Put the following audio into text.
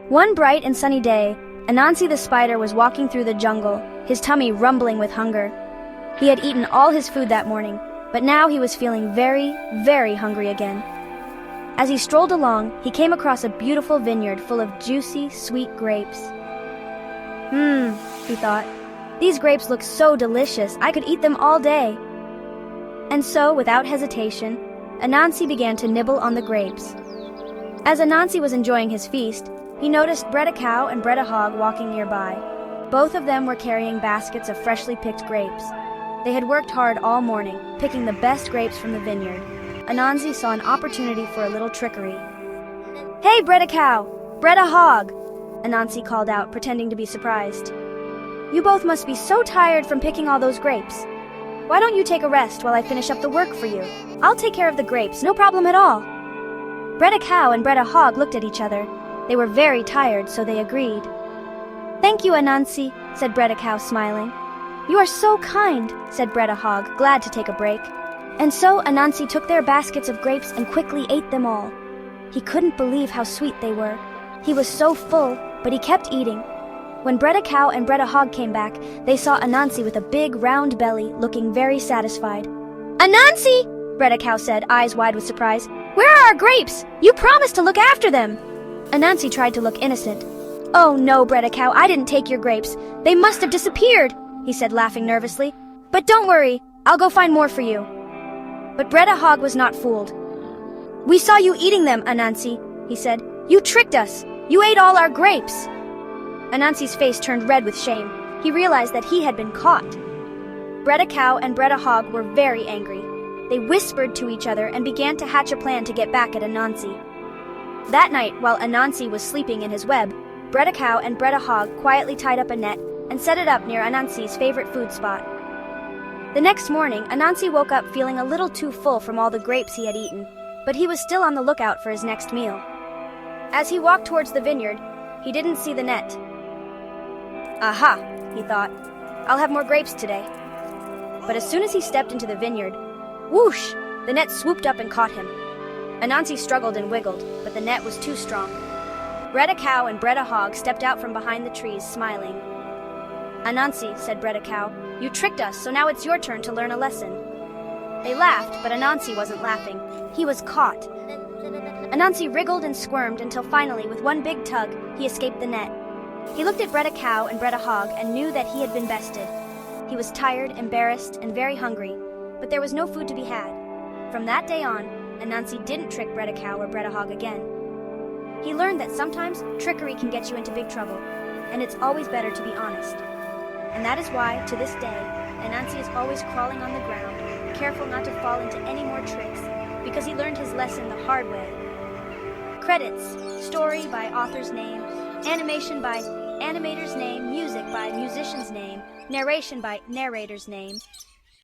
One bright and sunny day, Anansi the spider was walking through the jungle, his tummy rumbling with hunger. He had eaten all his food that morning, but now he was feeling very, very hungry again. As he strolled along, he came across a beautiful vineyard full of juicy, sweet grapes. He thought, these grapes look so delicious, I could eat them all day. And so, without hesitation, Anansi began to nibble on the grapes. As Anansi was enjoying his feast, he noticed Bredda cow and Bredda hog walking nearby. Both of them were carrying baskets of freshly picked grapes. They had worked hard all morning, picking the best grapes from the vineyard. Anansi saw an opportunity for a little trickery. "Hey, Bredda cow! Bredda hog!" Anansi called out, pretending to be surprised. "You both must be so tired from picking all those grapes. Why don't you take a rest while I finish up the work for you? I'll take care of the grapes, no problem at all." Bredda cow and Bredda hog looked at each other. They were very tired, so they agreed. "Thank you, Anansi," said Bredda cow, smiling. "You are so kind," said Bredda hog, glad to take a break. And so Anansi took their baskets of grapes and quickly ate them all. He couldn't believe how sweet they were. He was so full, but he kept eating. When Bredda cow and Bredda hog came back, they saw Anansi with a big, round belly, looking very satisfied. "Anansi!" Bredda cow said, eyes wide with surprise. "Where are our grapes? You promised to look after them!" Anansi tried to look innocent. "Oh no, Bredda cow, I didn't take your grapes. They must have disappeared," he said, laughing nervously. "But don't worry, I'll go find more for you." But Bredda hog was not fooled. "We saw you eating them, Anansi," he said. "You tricked us. You ate all our grapes." Anansi's face turned red with shame. He realized that he had been caught. Bredda cow and Bredda hog were very angry. They whispered to each other and began to hatch a plan to get back at Anansi. That night, while Anansi was sleeping in his web, Bredda cow and Bredda hog quietly tied up a net and set it up near Anansi's favorite food spot. The next morning, Anansi woke up feeling a little too full from all the grapes he had eaten, but he was still on the lookout for his next meal. As he walked towards the vineyard, he didn't see the net. "Aha," he thought, "I'll have more grapes today." But as soon as he stepped into the vineyard, whoosh, the net swooped up and caught him. Anansi struggled and wiggled, but the net was too strong. Bredda cow and Bredda hog stepped out from behind the trees, smiling. "Anansi," said Bredda cow, "you tricked us, so now it's your turn to learn a lesson." They laughed, but Anansi wasn't laughing. He was caught. Anansi wriggled and squirmed until finally, with one big tug, he escaped the net. He looked at Bredda cow and Bredda hog and knew that he had been bested. He was tired, embarrassed, and very hungry, but there was no food to be had. From that day on, Anansi didn't trick Bredda cow or Bredda hog again. He learned that sometimes trickery can get you into big trouble, and it's always better to be honest. And that is why, to this day, Anansi is always crawling on the ground, careful not to fall into any more tricks, because he learned his lesson the hard way. Credits: story by author's name, animation by animator's name, music by musician's name, narration by narrator's name,